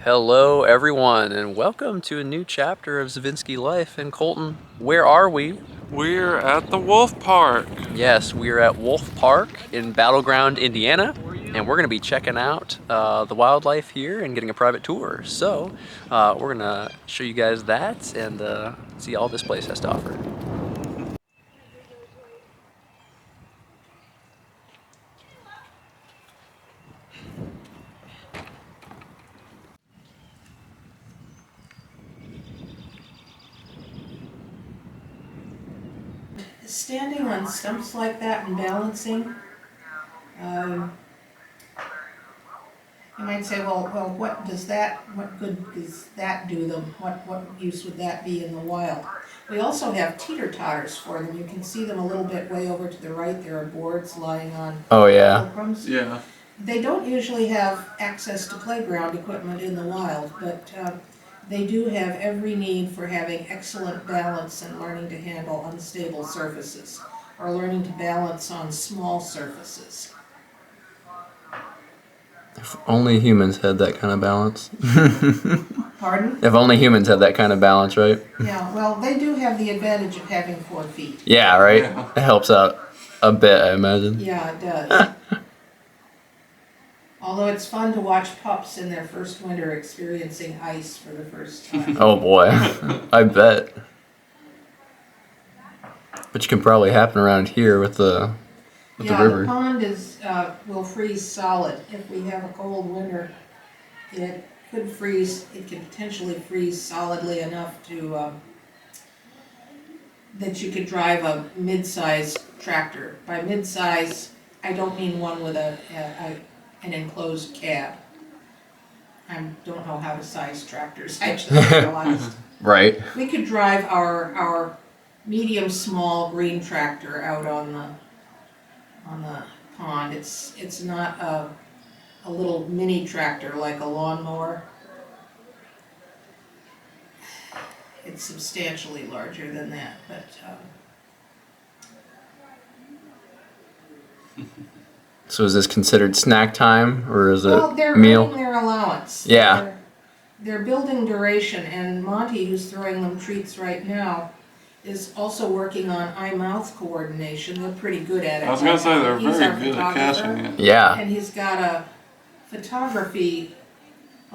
Hello, everyone, and welcome to a new chapter of Zavinsky Life. And Colton, where are we? We're at the Wolf Park. Yes, we are at Wolf Park in Battleground, Indiana, and we're going to be checking out the wildlife here and getting a private tour. So, we're going to show you guys that and see all this place has to offer. Standing on stumps like that and balancing, you might say, well, what good does that do them? What use would that be in the wild? We also have teeter-totters for them. You can see them a little bit way over to the right. There are boards lying on fulcrums. Yeah. They don't usually have access to playground equipment in the wild, but they do have every need for having excellent balance and learning to handle unstable surfaces, or learning to balance on small surfaces. If only humans had that kind of balance. Pardon? If only humans had that kind of balance, right? Yeah, well, they do have the advantage of having 4 feet. Yeah, right? Yeah. It helps out a bit, I imagine. Yeah, it does. Although it's fun to watch pups in their first winter experiencing ice for the first time. Oh boy, I bet. Which can probably happen around here with the river. The pond will freeze solid. If we have a cold winter, it could freeze. It could potentially freeze solidly enough to that you could drive a mid-size tractor. By mid-size, I don't mean one with an enclosed cab. I don't know how to size tractors. I just realized. Right. We could drive our medium-small green tractor out on the pond. It's not a little mini tractor like a lawnmower. It's substantially larger than that, but So is this considered snack time, or is it they're meal? earning their allowance. Yeah. They're building duration, and Monty, who's throwing them treats right now, is also working on eye-mouth coordination. They're pretty good at it. I was gonna say they're He's very our good at catching it. Yeah. And he's got a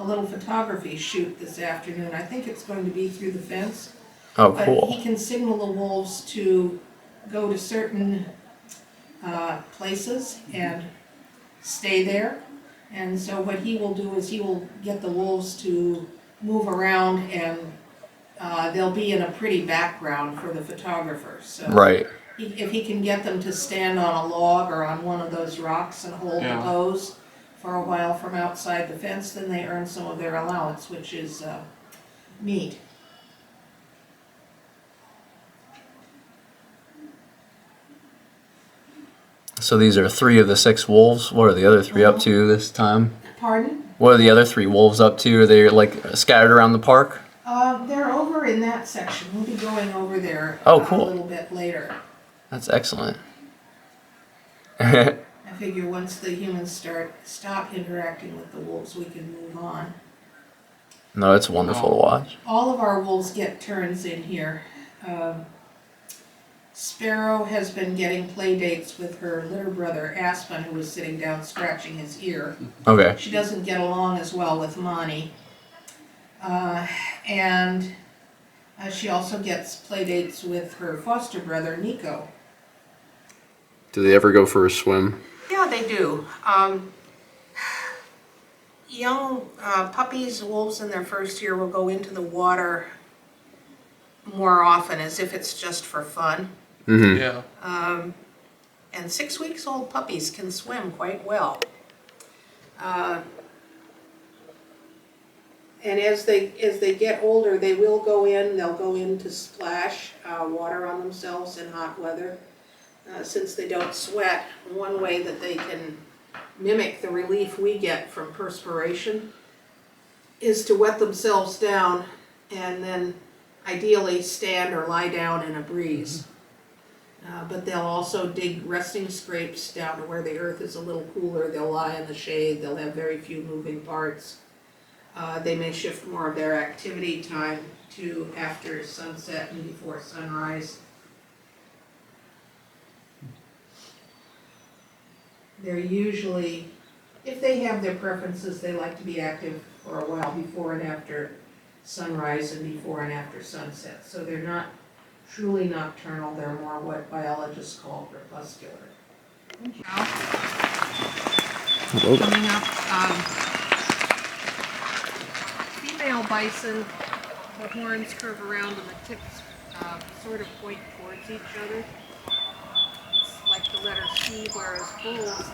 little photography shoot this afternoon. I think it's going to be through the fence. Oh, But cool. he can signal the wolves to go to certain places and stay there. And so what he will do is he will get the wolves to move around, and they'll be in a pretty background for the photographer. So Right. if he can get them to stand on a log or on one of those rocks and hold the pose for a while from outside the fence, then they earn some of their allowance, which is meat. So these are 3 of the 6 wolves. What are the other 3 up to this time? Pardon? What are the other 3 wolves up to? Are they like scattered around the park? They're over in that section. We'll be going over there Oh, cool. a little bit later. That's excellent. I figure once the humans stop interacting with the wolves, we can move on. No, it's wonderful to watch. All of our wolves get turns in here. Sparrow has been getting play dates with her litter brother Aspen, who was sitting down scratching his ear. Okay. She doesn't get along as well with Monty. And she also gets play dates with her foster brother Nico. Do they ever go for a swim? Yeah, they do. Young puppies, wolves in their first year will go into the water more often, as if it's just for fun. Mm-hmm. Yeah. And 6 weeks old puppies can swim quite well. And as they get older, they will go in. They'll go in to splash water on themselves in hot weather. Since they don't sweat, one way that they can mimic the relief we get from perspiration is to wet themselves down and then ideally stand or lie down in a breeze. But they'll also dig resting scrapes down to where the earth is a little cooler. They'll lie in the shade. They'll have very few moving parts. They may shift more of their activity time to after sunset and before sunrise. They're usually, if they have their preferences, they like to be active for a while before and after sunrise and before and after sunset. So they're not truly nocturnal, they're more what biologists call crepuscular. Coming up, female bison, the horns curve around and the tips sort of point towards each other. It's like the letter C, whereas bulls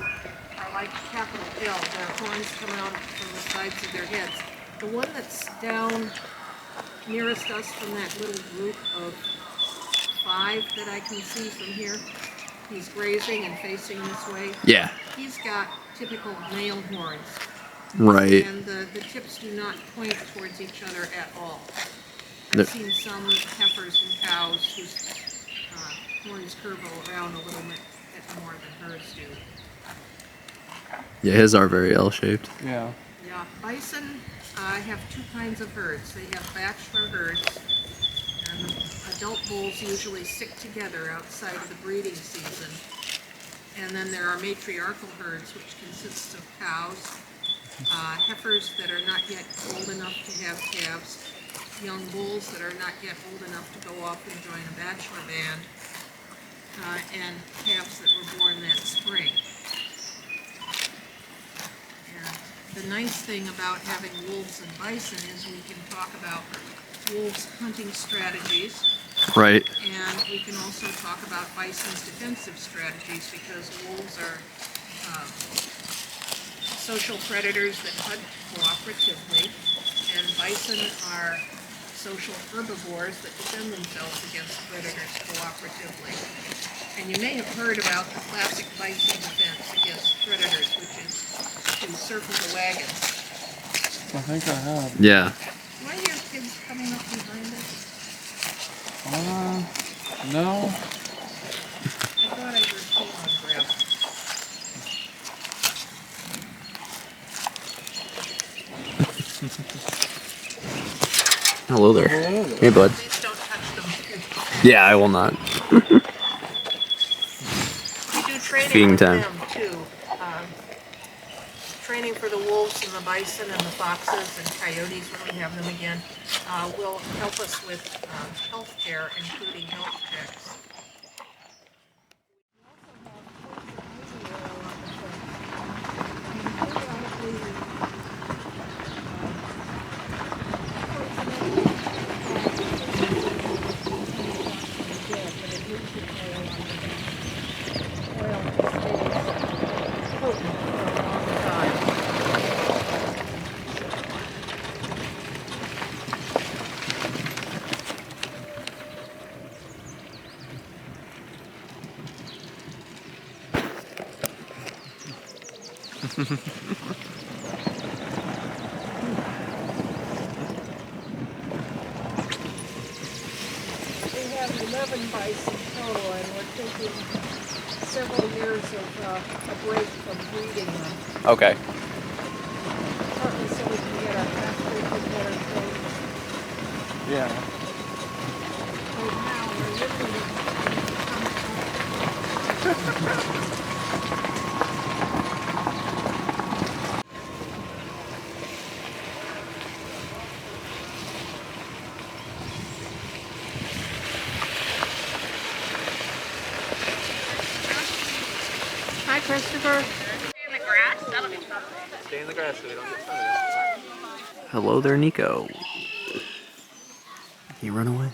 are like capital L. Their horns come out from the sides of their heads. The one that's down nearest us from that little group of 5 that I can see from here, he's grazing and facing this way. Yeah. He's got typical male horns. Right. And the tips do not point towards each other at all. I've seen some heifers and cows whose horns curve around a little bit more than hers do. Yeah, his are very L-shaped. Yeah. Yeah, bison have 2 kinds of herds. They have bachelor herds, and the adult bulls usually stick together outside of the breeding season. And then there are matriarchal herds, which consists of cows, heifers that are not yet old enough to have calves, young bulls that are not yet old enough to go off and join a bachelor band, and calves that were born that spring. And the nice thing about having wolves and bison is we can talk about wolves' hunting strategies. Right. And we can also talk about bison's defensive strategies, because wolves are social predators that hunt cooperatively, and bison are social herbivores that defend themselves against predators cooperatively. And you may have heard about the classic bison defense against predators, which is to circle the wagons. I think I have. Yeah. Why are your kids coming up behind us? No. I thought I heard Caitlin grab. Hello there. Hello there. Hey, bud. Please don't touch them. Yeah, I will not. We do training Feeding with time. them too. Training for the wolves and the bison and the foxes and coyotes when we have them again will help us with health care, including health checks. We have 11 bison total, and we're taking several years of a break from breeding them. Okay. Partly so we can get our castrated better trained. Yeah. Right now, we're literally Hi, Christopher. In the grass? That'll be fun. Stay in the grass so we don't get sunburned. Hello there, Nico. He run away?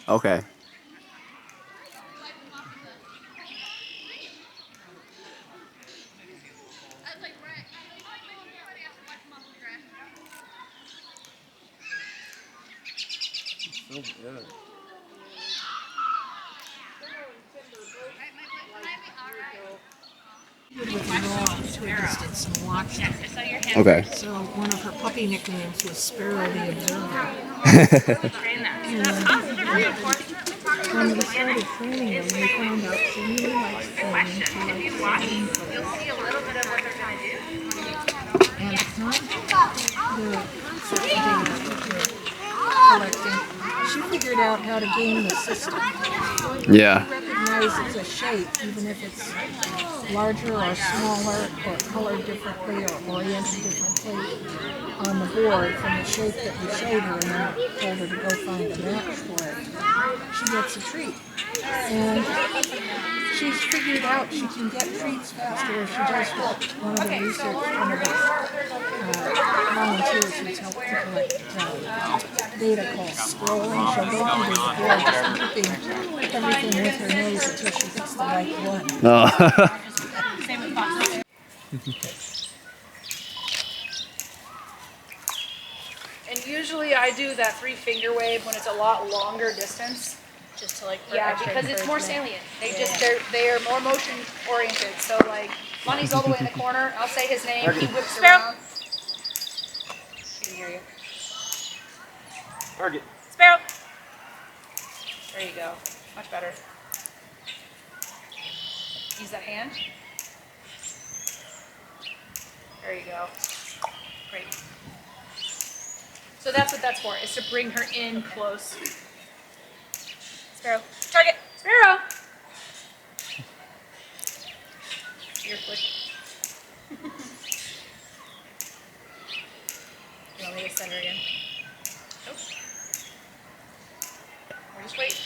Okay. So good. with the dog to a distance and watch them. Okay. So one of her puppy nicknames was Sparrow the Observer. Train that. That's awesome. When we started training him, we found out she really likes training. She likes training. And it's not the concept of being a teacher collecting. She figured out how to game the system. Yeah. She recognizes a shape, even if it's larger or smaller or colored differently or oriented differently on the board from the shape that we showed her and then told her to go find a match for it. She gets a treat. And she's figured out she can get treats faster if she does what one of the research, one of the volunteers who's helped to collect data called scrolling. She'll go through this board just looping everything with her nose until she hits the right one. Oh. And usually I do that 3-finger wave when it's a lot longer distance. Just to like Yeah, because it's more salient. They are more motion oriented. So like Lonnie's all the way in the corner. I'll say his name. He whips around. She can hear you. Target. Sparrow. There you go. Much better. Use that hand. There you go. Great. So that's what that's for, is to bring her in close. Sparrow. Target. Sparrow. Ear flick. You want me to send her again? Nope. Or just wait.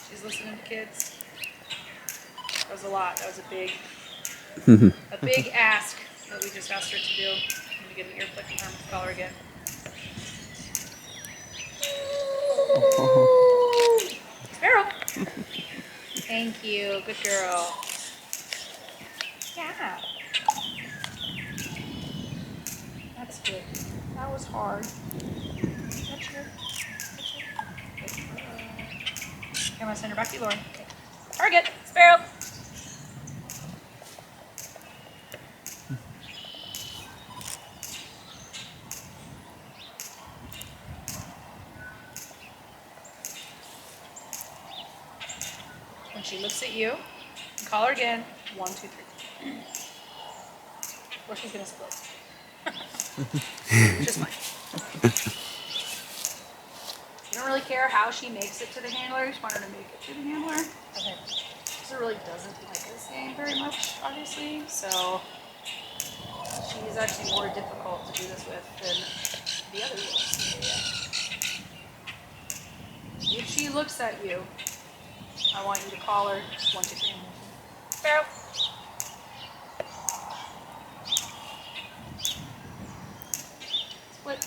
She's listening to kids. That was a lot. That was a big ask that we just asked her to do. I'm gonna get an ear flick and arm collar again. Sparrow. Thank you. Good girl. Yeah. That's good. That was hard. Touch her. Okay, I'm gonna send her back to you, Lauren. Okay. Target. Sparrow. When she looks at you, call her again. 1, 2, 3. Or she's gonna split. Just fine. You don't really care how she makes it to the handler. You just want her to make it to the handler. Okay. She really doesn't like this game very much, obviously. So she's actually more difficult to do this with than the other ones. If she looks at you, I want you to call her. 1, 2, 3. Sparrow. Split.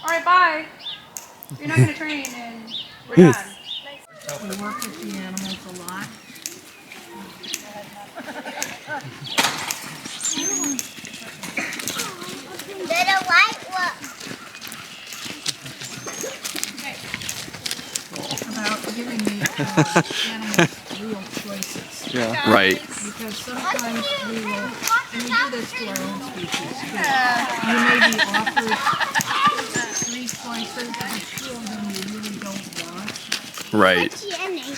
All right, bye. You're not gonna train, and we're done. We work with the animals a lot. Little white one. About giving the animals real choices. Yeah. Right. Because sometimes we will, and we do this to our own species too. You may be offered 3 choices, but 2 of them you really don't want. Right.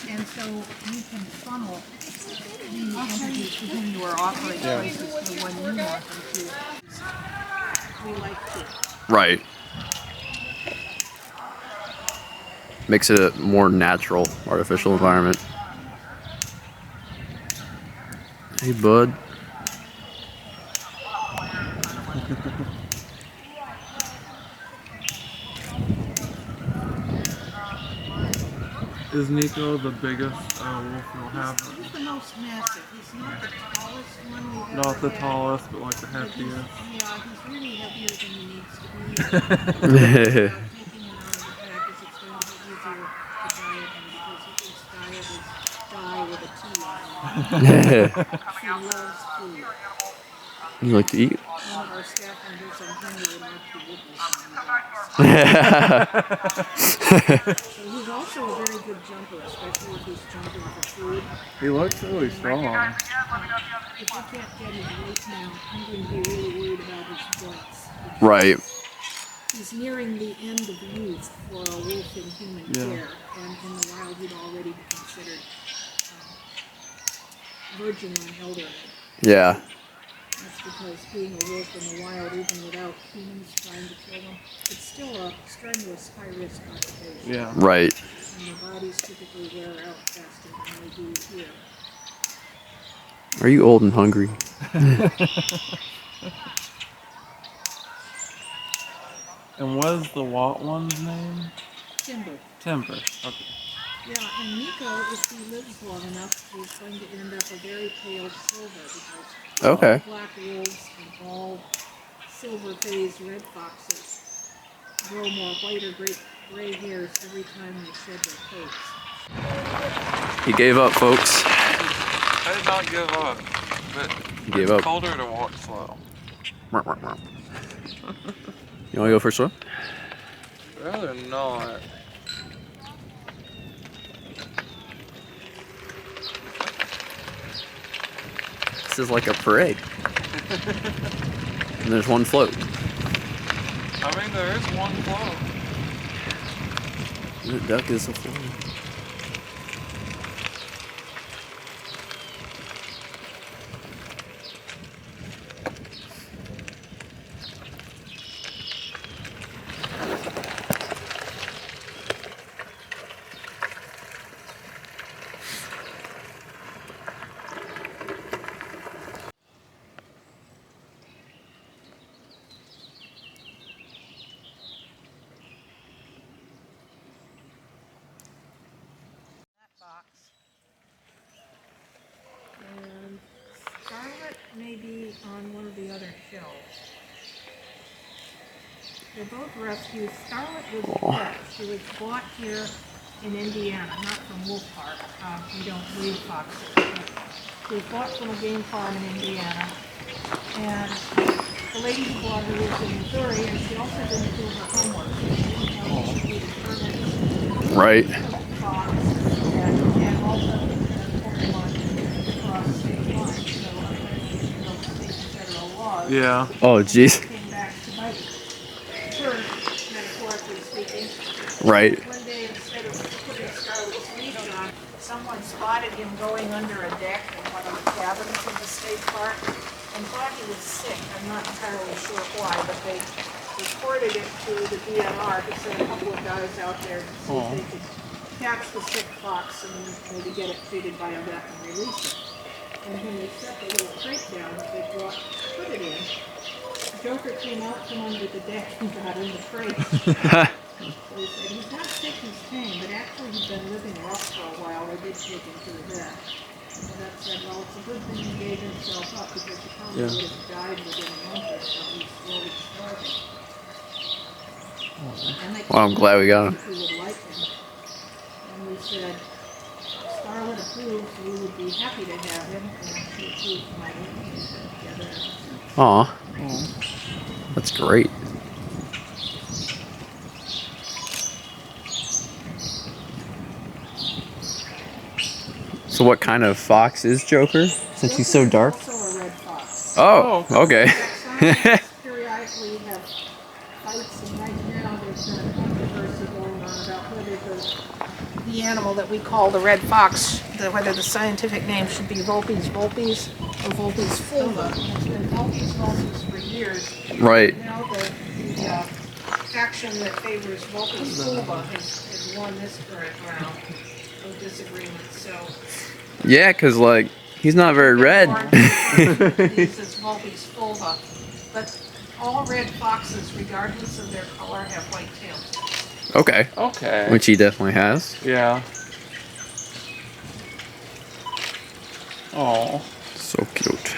And so you can funnel the entities to whom you are offering choices to the one you want them to. We like to. Right. Makes it a more natural, artificial environment. Hey, bud. Is Nico the biggest wolf you'll have? He's the most massive. He's not the tallest one we've ever Not the had. tallest, but like the But he's, heftiest. yeah, he's really heavier than he needs to be. Taking him out of the pack is extremely easier to diet him because his diet is die with a T on it. He loves food. You like to eat? One of our staff members on Henry would like to witness him. So he's also a very good jumper, especially if he's jumping for food. He looks really strong. If we can't get his weight now, I'm going to be really worried about his joints. Right. he's nearing the end of youth for a wolf in human care, and in the wild he'd already be considered verging on elderly. Yeah. That's because being a wolf in the wild, even without humans trying to kill them, it's still a strenuous, high-risk occupation. Yeah. Right. And the bodies typically wear out faster than they do here. Are you old and hungry? And what is the one's name? Timber. Timber. Okay. Yeah, and Nico, if he lives long enough, he's going to end up a very pale silver because Okay. black wolves and all silver-phased red foxes grow more white or gray hairs every time they shed their coats. He gave up, folks. I did not give up, but Gave it's up. colder to walk slow. You want to go for a swim? Rather not. This is like a parade. And there's one float. I mean, there is one float. The duck is a float. And Scarlet may be on one of the other shelves. They're both rescues. Scarlet was pet. She was bought here in Indiana, not from Wolf Park. We don't breed foxes. She was bought from a game farm in Indiana. And the lady who bought her lives in Missouri, and she also didn't do her homework. So she didn't know that she needed permits. Right. Fox, and also Pokemon across state lines. So state and federal laws. Yeah. Oh, jeez. Came back to bite her, metaphorically speaking. Right. One day, instead of putting Scarlet's leash on, someone spotted him going under a deck in one of the cabins in the state park and thought he was sick. I'm not entirely sure why, but they reported it to the DNR to send a couple of guys out there to see if they could catch the sick fox and maybe get it treated by a vet and release it. And when they set the little crate down that they brought to put it in, Joker came out from under the deck and got in the crate. So he said he's not sick, he's tame, but actually he'd been living rough for a while. They did take him to the vet. So that said, well, it's a good thing he gave himself up because he probably would have died within a month or so. He's slowly starving. And they Well, I'm glad we got him. if we would like him. And we said, Scarlet approved, we would be happy to have him, and he approved my name together. Aw. That's great. So what kind of fox is Joker? Since he's so dark? Also a red fox. Oh, okay. Scientists periodically have fights, and right now there's been a controversy going on about whether the animal that we call the red fox, whether the scientific name should be Vulpes vulpes or Vulpes fulva. It's been Vulpes vulpes for years. Right. Now the faction that favors Vulpes fulva has won this current round of disagreement. So Yeah, because, like, he's not very red. This is Vulpes fulva, but all red foxes, regardless of their color, have white tails. Okay. Okay. Which he definitely has. Yeah. Oh. So cute.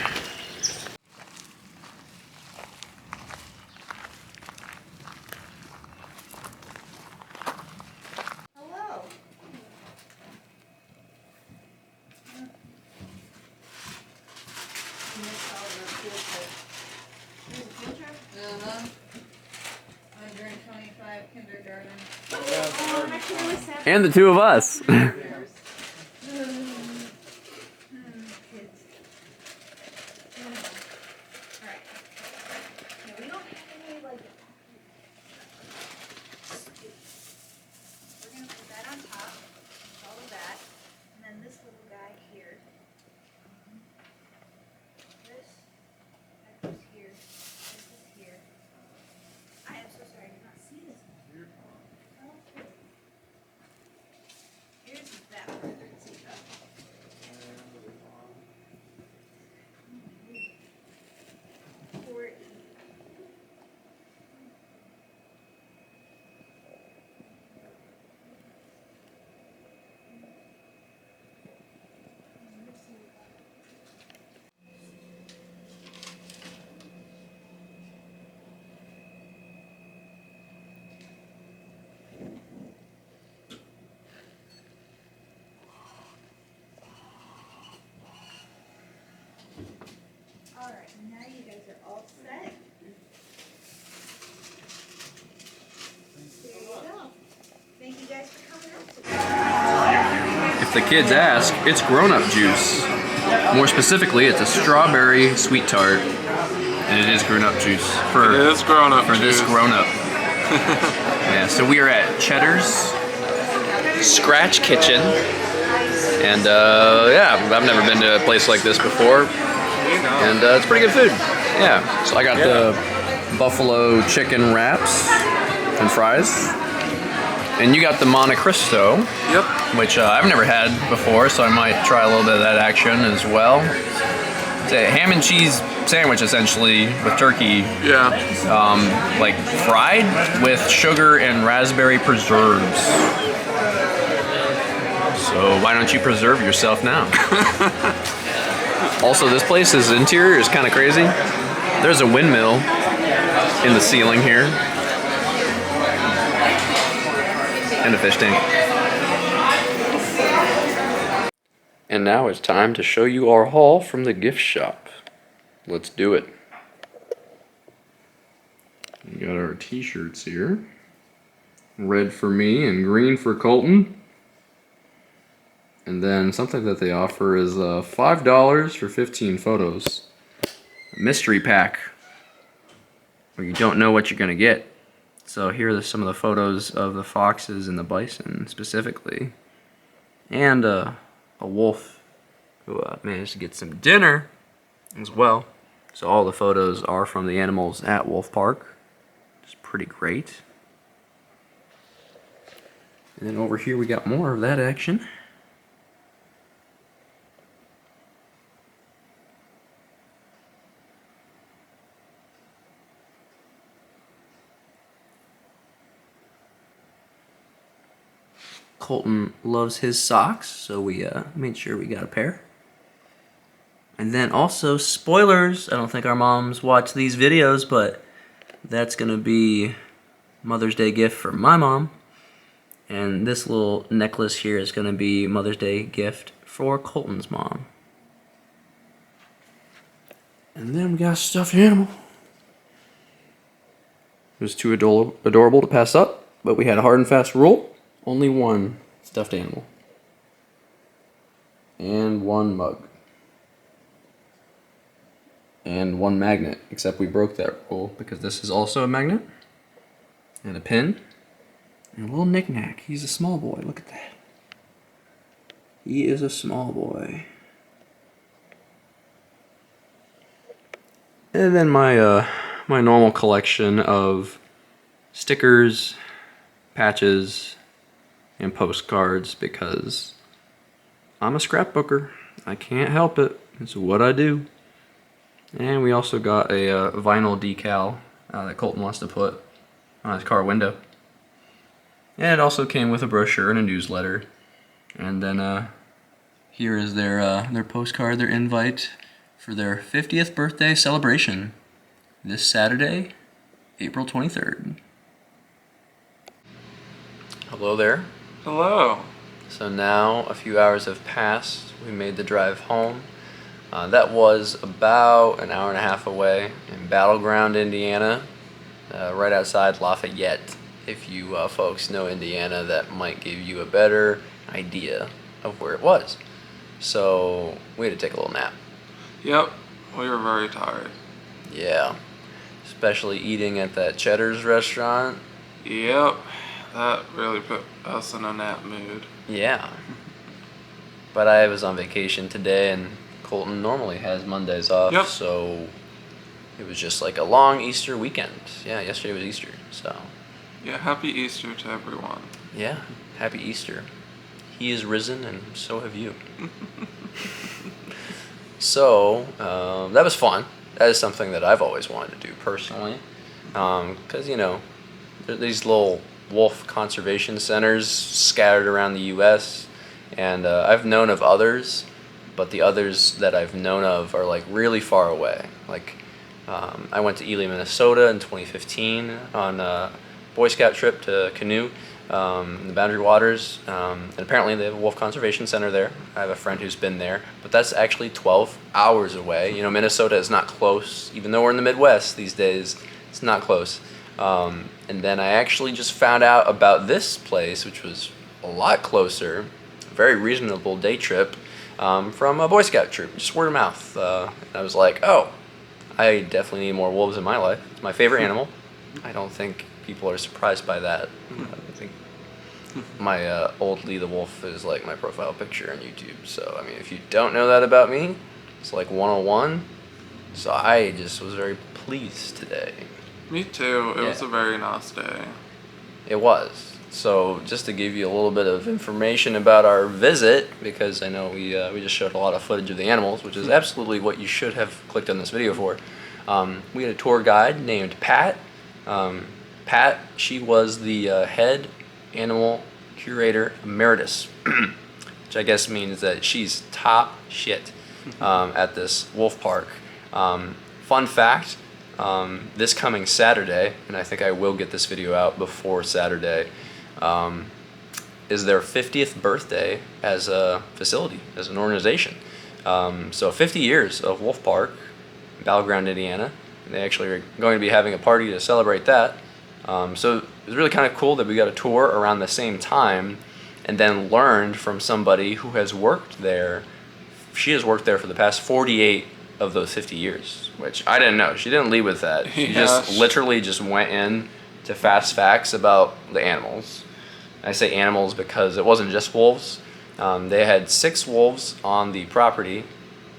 Hello. Under 25 kindergarten. And the two of us. if the kids ask, it's grown-up juice. More specifically, it's a strawberry sweet tart, and it is grown-up juice for It is grown-up for this juice. grown-up. Yeah, so we are at Cheddar's Scratch Kitchen, and yeah, I've never been to a place like this before, and it's pretty good food. Yeah, so I got the buffalo chicken wraps and fries, and you got the Monte Cristo. Yep. Which I've never had before, so I might try a little bit of that action as well. It's a ham and cheese sandwich, essentially, with turkey, Yeah. like fried with sugar and raspberry preserves. So why don't you preserve yourself now? Also, this place's interior is kind of crazy. There's a windmill in the ceiling here, and a fish tank. And now it's time to show you our haul from the gift shop. Let's do it. We got our t-shirts here. Red for me and green for Colton. And then something that they offer is $5 for 15 photos. A mystery pack where you don't know what you're gonna get. So here are some of the photos of the foxes and the bison specifically. And a wolf who managed to get some dinner as well. So all the photos are from the animals at Wolf Park. It's pretty great. And then over here we got more of that action. Colton loves his socks, so we made sure we got a pair. And then also, spoilers, I don't think our moms watch these videos, but that's gonna be Mother's Day gift for my mom. And this little necklace here is gonna be Mother's Day gift for Colton's mom. And then we got a stuffed animal. It was too adorable to pass up, but we had a hard and fast rule. Only one stuffed animal. And one mug. And one magnet, except we broke that rule because this is also a magnet. And a pin. And a little knick-knack. He's a small boy, look at that. He is a small boy. And then my my normal collection of stickers, patches, and postcards, because I'm a scrapbooker. I can't help it. It's what I do. And we also got a vinyl decal that Colton wants to put on his car window. And it also came with a brochure and a newsletter. And then here is their postcard, their invite for their 50th birthday celebration this Saturday, April 23rd. Hello there. Hello. So now a few hours have passed. We made the drive home. That was about an hour and a half away in Battleground, Indiana, right outside Lafayette. If you folks know Indiana, that might give you a better idea of where it was. So we had to take a little nap. Yep. We were very tired. Yeah, especially eating at that Cheddar's restaurant. Yep. That really put us in a nap mood. Yeah. But I was on vacation today, and Colton normally has Mondays off, Yep. so it was just like a long Easter weekend. Yeah, yesterday was Easter, so Yeah, happy Easter to everyone. yeah, happy Easter. He is risen, and so have you. So, that was fun. That is something that I've always wanted to do personally, because, you know, there are these little wolf conservation centers scattered around the U.S., and I've known of others, but the others that I've known of are like really far away. Like, I went to Ely, Minnesota in 2015 on a Boy Scout trip to canoe in the Boundary Waters, and apparently they have a wolf conservation center there. I have a friend who's been there, but that's actually 12 hours away. You know, Minnesota is not close, even though we're in the Midwest these days, it's not close. And then I actually just found out about this place, which was a lot closer, very reasonable day trip from a Boy Scout troop, just word of mouth. I was like, oh, I definitely need more wolves in my life. It's my favorite animal. I don't think people are surprised by that. I think my old Lee the Wolf is like my profile picture on YouTube. So, I mean, if you don't know that about me, it's like 101. So I just was very pleased today. Me too. It was Yeah. a very nice day. It was. So just to give you a little bit of information about our visit, because I know we just showed a lot of footage of the animals, which is absolutely what you should have clicked on this video for. We had a tour guide named Pat. Pat, she was the head animal curator emeritus, which I guess means that she's top shit at this wolf park. Fun fact, this coming Saturday, and I think I will get this video out before Saturday, is their 50th birthday as a facility, as an organization. So 50 years of Wolf Park, Battleground, Indiana. And they actually are going to be having a party to celebrate that. So it was really kind of cool that we got a tour around the same time and then learned from somebody who has worked there. She has worked there for the past 48 of those 50 years, which I didn't know. She didn't lead with that. She just literally just went in to fast facts about the animals. I say animals because it wasn't just wolves. They had 6 wolves on the property.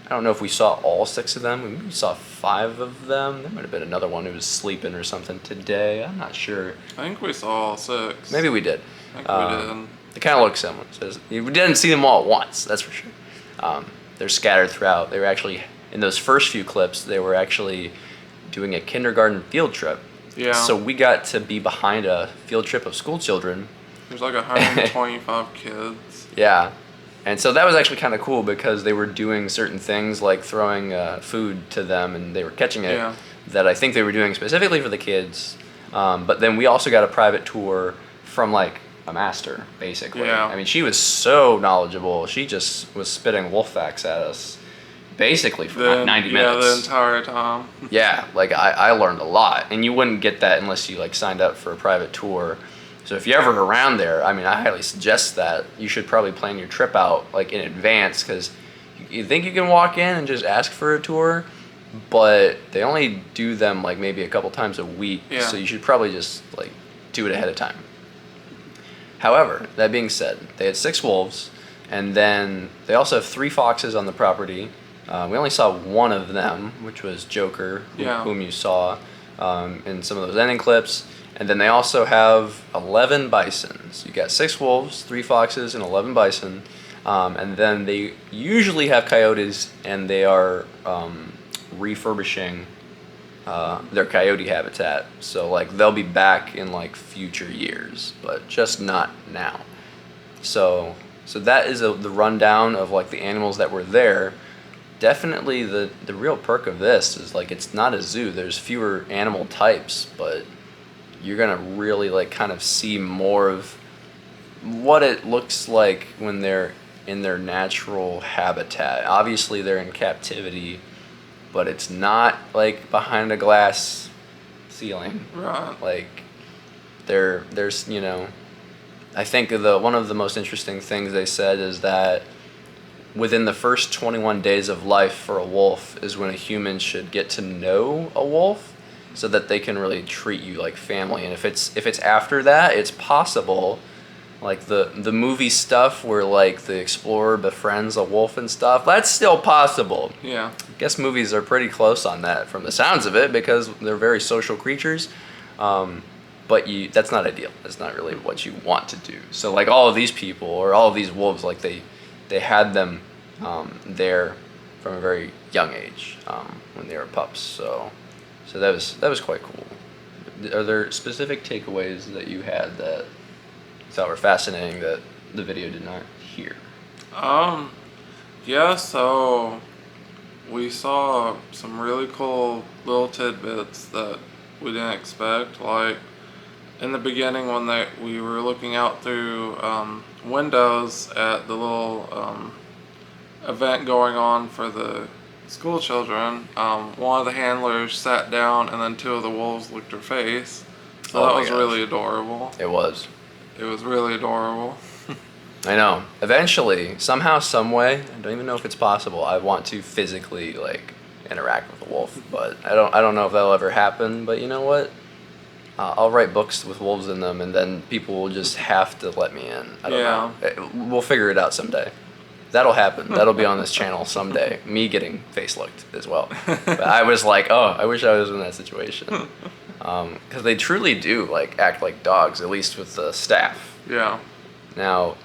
I don't know if we saw all 6 of them. We saw 5 of them. There might have been another one who was sleeping or something today. I'm not sure. I think we saw all 6. Maybe we did. I think we did. They kind of look similar. We didn't see them all at once, that's for sure. They're scattered throughout. They were actually, in those first few clips, they were actually doing a kindergarten field trip. Yeah. So we got to be behind a field trip of school children. There's like 125 kids. Yeah. And so that was actually kind of cool because they were doing certain things like throwing food to them and they were catching it, that I think they were doing specifically for the kids. But then we also got a private tour from like a master, basically. Yeah. I mean, she was so knowledgeable. She just was spitting wolf facts at us basically for 90 minutes. Yeah, the entire time. Yeah, like I learned a lot. And you wouldn't get that unless you like signed up for a private tour. So if you're ever around there, I mean, I highly suggest that. You should probably plan your trip out like in advance because you think you can walk in and just ask for a tour, but they only do them like maybe a couple times a week. Yeah. So you should probably just like do it ahead of time. However, that being said, they had 6 wolves, and then they also have 3 foxes on the property. We only saw one of them, which was Joker, whom you saw in some of those ending clips. And then they also have 11 bisons. You got 6 wolves, 3 foxes, and 11 bison. And then they usually have coyotes, and they are refurbishing their coyote habitat. So like they'll be back in like future years, but just not now. So that is the rundown of like the animals that were there. Definitely the real perk of this is like it's not a zoo. There's fewer animal types, but you're gonna really like kind of see more of what it looks like when they're in their natural habitat. Obviously they're in captivity, but it's not like behind a glass ceiling. Right. Like there's you know, I think one of the most interesting things they said is that within the first 21 days of life for a wolf is when a human should get to know a wolf so that they can really treat you like family. And if it's after that, it's possible, like the movie stuff where like the explorer befriends a wolf and stuff, that's still possible. Yeah. I guess movies are pretty close on that from the sounds of it because they're very social creatures. But that's not ideal. That's not really what you want to do. So like all of these people or all of these wolves, like they had them there from a very young age when they were pups. So that was quite cool. Are there specific takeaways that you had that you thought were fascinating that the video did not hear? Yeah, so we saw some really cool little tidbits that we didn't expect. Like in the beginning when we were looking out through windows at the little event going on for the school children, one of the handlers sat down and then 2 of the wolves licked her face. So that was really adorable. It was. It was really adorable. I know. Eventually, somehow, some way, I don't even know if it's possible. I want to physically like interact with a wolf, but I don't know if that'll ever happen. But you know what? I'll write books with wolves in them, and then people will just have to let me in. I don't know. We'll figure it out someday. That'll happen. That'll be on this channel someday. Me getting face looked as well. But I was like, oh, I wish I was in that situation. Because they truly do like act like dogs, at least with the staff. Yeah. Now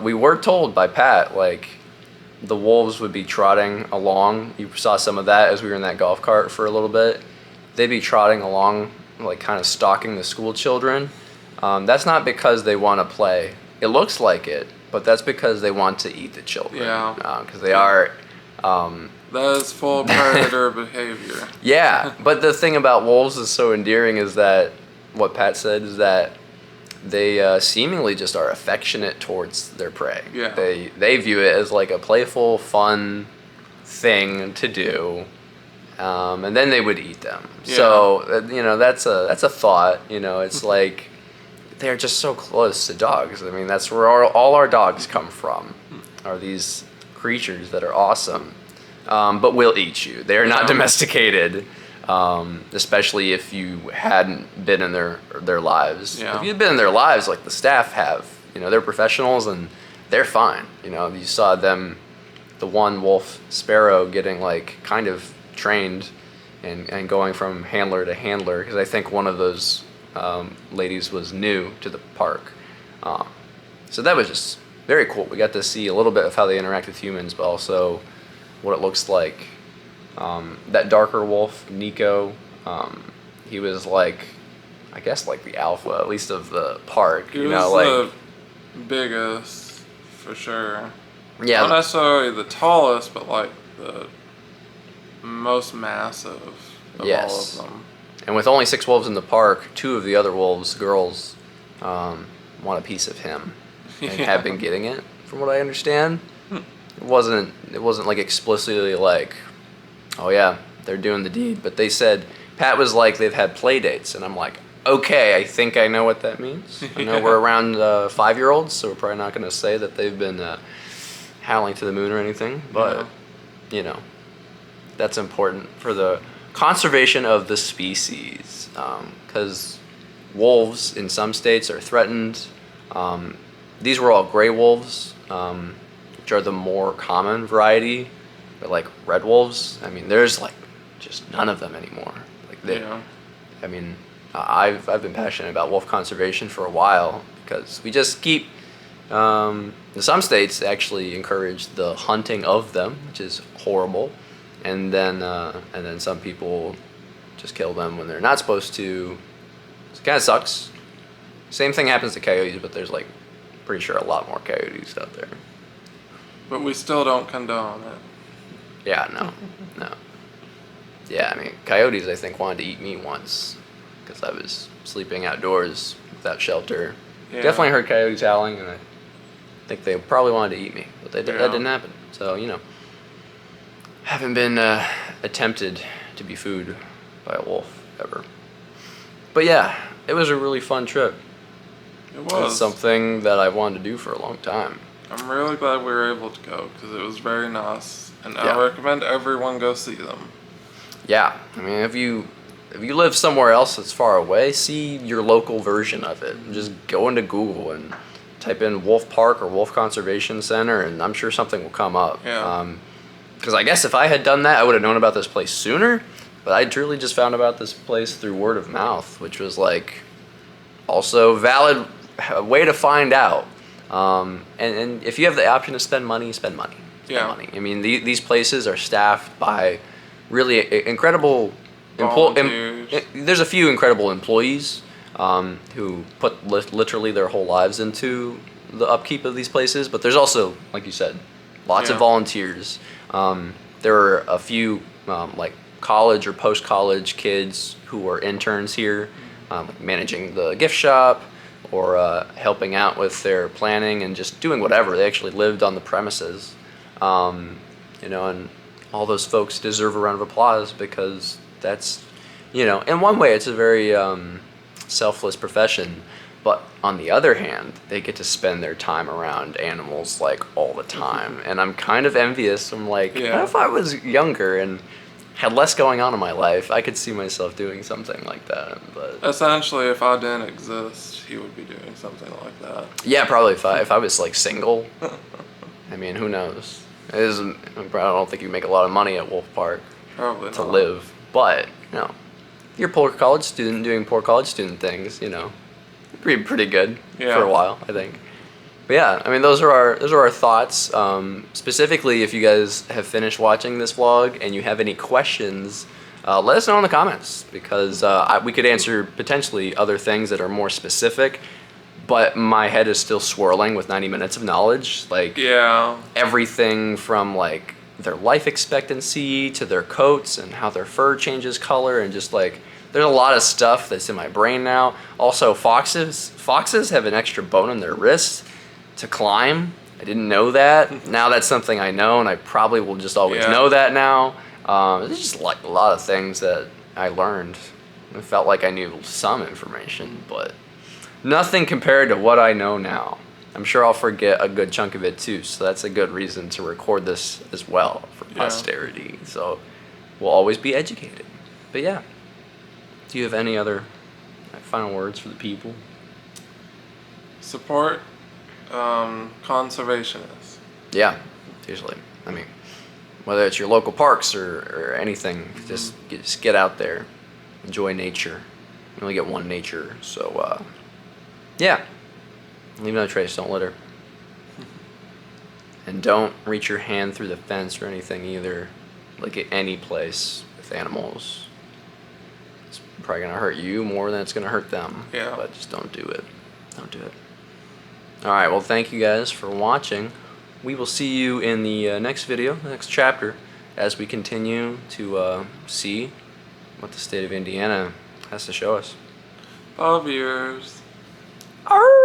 we were told by Pat like the wolves would be trotting along. You saw some of that as we were in that golf cart for a little bit. They'd be trotting along, like kind of stalking the school children. That's not because they want to play. It looks like it, but that's because they want to eat the children. Yeah. Because they are. That is full predator behavior. Yeah, but the thing about wolves is so endearing is that what Pat said is that they seemingly just are affectionate towards their prey. Yeah. They view it as like a playful, fun thing to do, and then they would eat them. Yeah. So you know that's a thought. You know, it's like they're just so close to dogs. I mean, that's where all our dogs come from. Are these creatures that are awesome, but will eat you. They are not domesticated. Especially if you hadn't been in their lives. Yeah. If you'd been in their lives like the staff have, you know, they're professionals and they're fine. You know, you saw them, the one wolf Sparrow getting like kind of trained and going from handler to handler, because I think one of those ladies was new to the park. So that was just very cool. We got to see a little bit of how they interact with humans, but also what it looks like. That darker wolf, Nico, he was like, I guess like the alpha, at least of the park. He you was know, like the biggest, for sure. yeah, Not necessarily the tallest, but like the most massive of Yes. all of them. and with only 6 wolves in the park, 2 of the other wolves, girls, want a piece of him and have been getting it, from what I understand. It wasn't like explicitly like, oh yeah, they're doing the deed, but they said, Pat was like, they've had play dates, and I'm like, okay, I think I know what that means. I know we're around 5-year-olds, so we're probably not going to say that they've been howling to the moon or anything, but you know, that's important for the conservation of the species, because wolves in some states are threatened. These were all gray wolves, which are the more common variety. But like red wolves, I mean, there's like just none of them anymore. Like I mean, I've been passionate about wolf conservation for a while because we just keep. Some states actually encourage the hunting of them, which is horrible, and then some people just kill them when they're not supposed to. It kind of sucks. Same thing happens to coyotes, but there's like pretty sure a lot more coyotes out there. But we still don't condone it. Yeah, no. Yeah, I mean, coyotes, I think, wanted to eat me once because I was sleeping outdoors without shelter. Yeah. Definitely heard coyotes howling, and I think they probably wanted to eat me, but that didn't happen. So, you know, haven't been attempted to be food by a wolf ever. But yeah, it was a really fun trip. It It's was. something that I wanted to do for a long time. I'm really glad we were able to go because it was very nice, and Yeah. I recommend everyone go see them. Yeah, I mean, if you live somewhere else that's far away, see your local version of it. Just go into Google and type in Wolf Park or Wolf Conservation Center, and I'm sure something will come up. Yeah. Because I guess if I had done that, I would have known about this place sooner. But I truly just found about this place through word of mouth, which was like also valid way to find out. And if you have the option to spend money, spend money. Yeah. Money. I mean, these places are staffed by really incredible Volunteers. there's a few incredible employees who put literally their whole lives into the upkeep of these places, but there's also, like you said, lots of volunteers. There are a few like college or post-college kids who are interns here, managing the gift shop or helping out with their planning and just doing whatever. They actually lived on the premises, you know, and all those folks deserve a round of applause because that's, you know, in one way it's a very selfless profession, But on the other hand, they get to spend their time around animals like all the time. And I'm kind of envious. I'm like, Yeah. what if I was younger and had less going on in my life? I could see myself doing something like that. But Essentially, if I didn't exist, he would be doing something like that. yeah, probably if I was like single. I mean, who knows? It isn't. I don't think you make a lot of money at Wolf Park Probably to not. live, but you know, if you're a poor college student doing poor college student things, you know, pretty good Yeah. for a while, I think. But yeah, I mean, those are our thoughts. Specifically, if you guys have finished watching this vlog and you have any questions, let us know in the comments, because we could answer potentially other things that are more specific. But my head is still swirling with 90 minutes of knowledge, like Yeah. everything from like their life expectancy to their coats and how their fur changes color, and just like there's a lot of stuff that's in my brain now. Also, foxes have an extra bone in their wrist to climb. I didn't know that. Now that's something I know, and I probably will just always Yeah. know that now. There's just like a lot of things that I learned. I felt like I knew some information, but nothing compared to what I know now. I'm sure I'll forget a good chunk of it too, so that's a good reason to record this as well for Yeah. posterity. So we'll always be educated. But yeah, do you have any other final words for the people? Support conservationists. Yeah, seriously. I mean, whether it's your local parks or anything, just get out there, enjoy nature. You only get one nature, so yeah. Leave no trace, don't litter. And don't reach your hand through the fence or anything either, like at any place with animals. It's probably gonna hurt you more than it's gonna hurt them. Yeah. But just don't do it. Don't do it. Alright, well, thank you guys for watching. We will see you in the next video, the next chapter, as we continue to see what the state of Indiana has to show us. Bye, viewers. Arr!